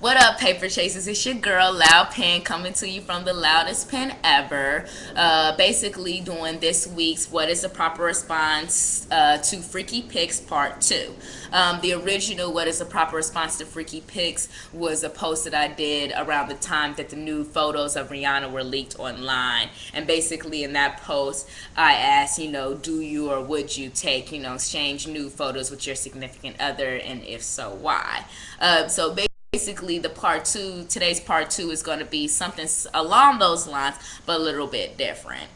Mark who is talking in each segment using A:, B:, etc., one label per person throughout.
A: What up, paper chasers? It's your girl, LoudPen, coming to you from the loudest pen ever. Basically, doing this week's What is the Proper Response to Freaky Pics Part 2. The original What is the Proper Response to Freaky Pics was a post that I did around the time that the new photos of Rihanna were leaked online. And basically, in that post, I asked, do you or would you take, exchange nude photos with your significant other, and if so, why? So basically, today's part two is going to be something along those lines, but a little bit different.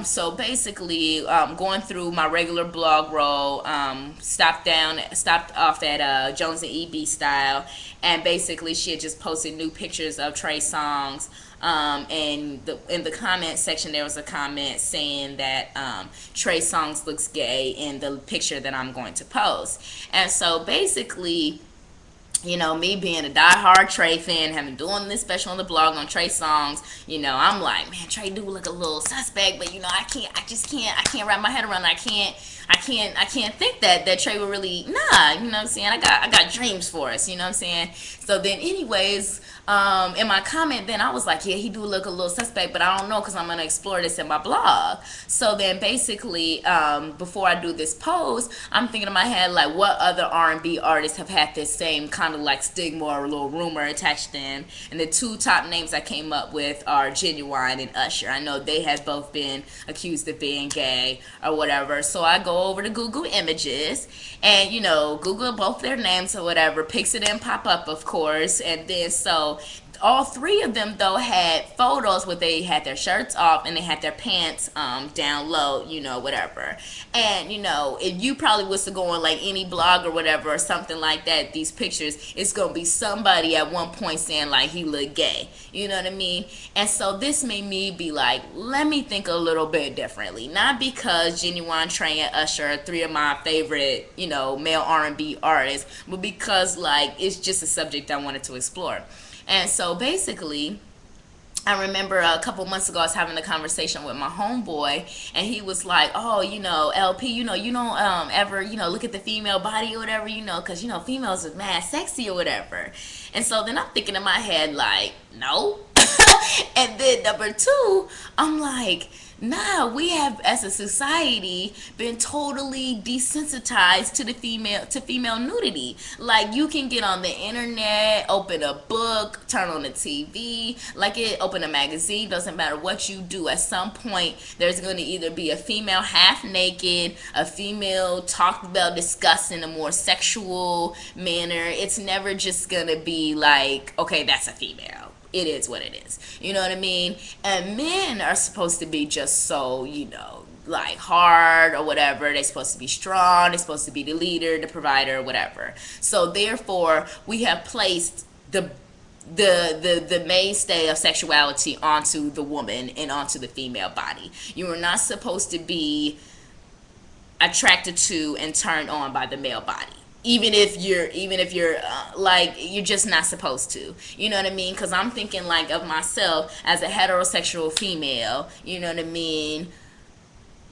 A: So basically, going through my regular blog roll, stopped off at Jones and EB style, and basically she had just posted new pictures of Trey Songz. And in the comment section, there was a comment saying that Trey Songz looks gay in the picture that I'm going to post. And so basically, me being a diehard Trey fan, having doing this special on the blog on Trey Songz, I'm like, man, Trey do look a little suspect, but I can't wrap my head around it. I can't think that Trey would really, nah, you know what I'm saying? I got dreams for us, you know what I'm saying? So then anyways, in my comment, then I was like, yeah, he do look a little suspect, but I don't know, because I'm going to explore this in my blog. So then basically, before I do this post, I'm thinking in my head, like, what other R&B artists have had this same kind of like stigma or a little rumor attached to them? And the two top names I came up with are Ginuwine and Usher. I know they have both been accused of being gay or whatever. So I go over to Google Images and, Google both their names or whatever. Pics of them pop up, of course. And then so all three of them though had photos where they had their shirts off and they had their pants down low, whatever. And if you probably was to go on like any blog or whatever or something like that, these pictures, it's gonna be somebody at one point saying like he looked gay, you know what I mean? And so this made me be like, let me think a little bit differently. Not because Ginuwine, Trey, and Usher are three of my favorite, male R&B artists, but because like it's just a subject I wanted to explore. And so basically, I remember a couple months ago I was having a conversation with my homeboy, and he was like, oh, LP, you don't ever, look at the female body or whatever, because, females are mad sexy or whatever. And so then I'm thinking in my head, like, no. And then number two, I'm like, nah, we have as a society been totally desensitized to female nudity. Like you can get on the internet, open a book, turn on the TV, open a magazine, doesn't matter what you do, at some point there's going to either be a female half naked, a female talked about discussed in a more sexual manner. It's never just going to be like, okay, that's a female. It is what it is. You know what I mean? And men are supposed to be just so, like hard or whatever. They're supposed to be strong. They're supposed to be the leader, the provider, whatever. So therefore, we have placed the mainstay of sexuality onto the woman and onto the female body. You are not supposed to be attracted to and turned on by the male body, even if you're like, you're just not supposed to, you know what I mean? Because I'm thinking like of myself as a heterosexual female, you know what I mean?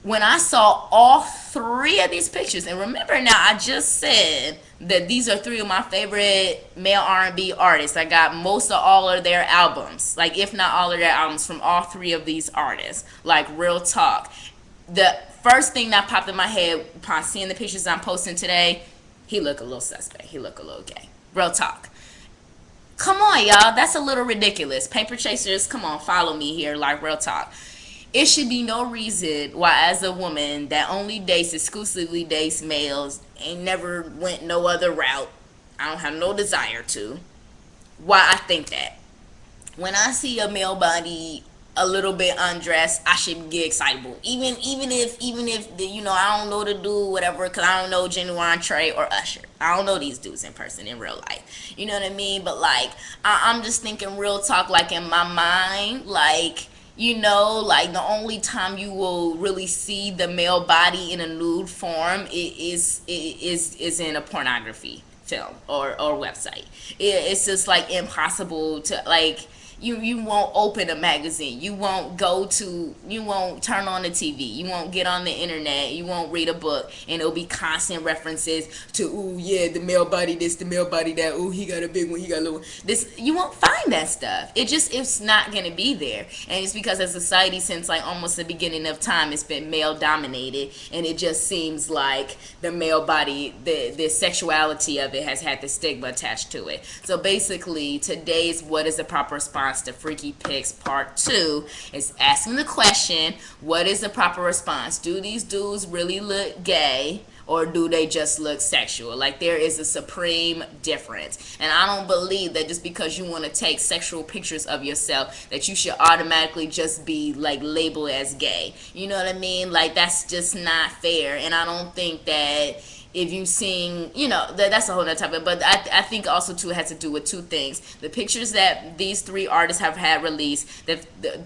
A: When I saw all three of these pictures, and remember now, I just said that these are three of my favorite male R&B artists. I got most of all of their albums, like if not all of their albums, from all three of these artists, like real talk. The first thing that popped in my head upon seeing the pictures I'm posting today, he look a little suspect. He look a little gay. Real talk. Come on, y'all. That's a little ridiculous. Paper chasers, come on, follow me here. Like, real talk. It should be no reason why, as a woman that only exclusively dates males, ain't never went no other route, I don't have no desire to, why I think that. When I see a male body a little bit undressed, I should get excitable. Even if I don't know the dude, whatever, because I don't know Ginuwine, Trey, or Usher. I don't know these dudes in person in real life. You know what I mean? But like, I'm just thinking real talk, like in my mind, like, like the only time you will really see the male body in a nude form is in a pornography film or website. It's just like impossible to like. you won't open a magazine, you won't you won't turn on the TV, you won't get on the internet, you won't read a book, and it'll be constant references to, ooh yeah, the male body this, the male body that, ooh he got a big one, he got a little one. This, you won't find that stuff. It's not gonna be there, and it's because as a society, since like almost the beginning of time, it's been male dominated, and it just seems like the male body, the sexuality of it has had the stigma attached to it. So basically, today's What is the Proper Response to Freaky Pics Part 2 is asking the question, what is the proper response? Do these dudes really look gay, or do they just look sexual? Like, there is a supreme difference. And I don't believe that just because you want to take sexual pictures of yourself, that you should automatically just be like labeled as gay. You know what I mean? Like, that's just not fair. And I don't think that if you sing, you know, that's a whole other topic. But I think also too, it has to do with two things: the pictures that these three artists have had released, the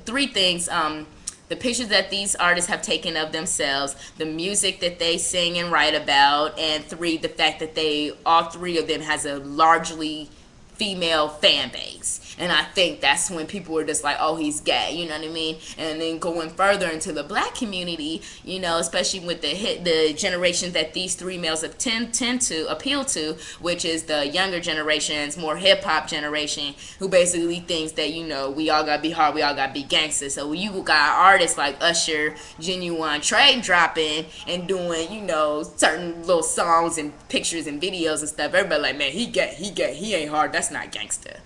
A: three things, the pictures that these artists have taken of themselves, the music that they sing and write about, and three, the fact that all three of them has a largely female fan base. And I think that's when people were just like, oh, he's gay, you know what I mean? And then going further into the black community, you know, especially with the generation that these three males have tend to appeal to, which is the younger generations, more hip-hop generation, who basically thinks that, you know, we all gotta be hard, we all gotta be gangsters. So you got artists like Usher, Ginuwine, Trey dropping and doing, you know, certain little songs and pictures and videos and stuff. Everybody like, man, he gay, he ain't hard, that's not gangster.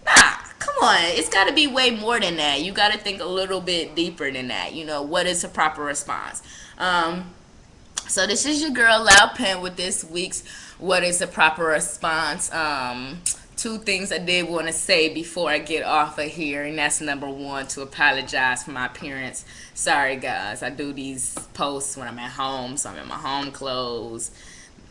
A: Nah, come on. It's got to be way more than that. You got to think a little bit deeper than that. You know, what is a proper response? So this is your girl LoudPen with this week's What is a Proper Response? Two things I did want to say before I get off of here, and that's number one, to apologize for my appearance. Sorry guys, I do these posts when I'm at home, so I'm in my home clothes.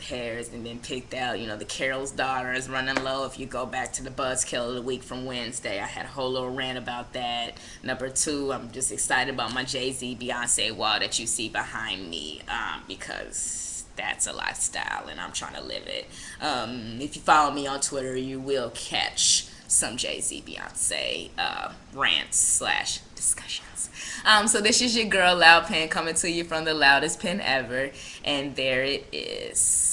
A: Hair has been picked out. You know, the Carol's daughter is running low. If you go back to the Buzzkill of the week from Wednesday, I had a whole little rant about that. Number two, I'm just excited about my Jay-Z Beyonce wall that you see behind me, because that's a lifestyle and I'm trying to live it. If you follow me on Twitter, you will catch some Jay-Z Beyonce rants slash discussions. So this is your girl LoudPen coming to you from the loudest pen ever, and there it is.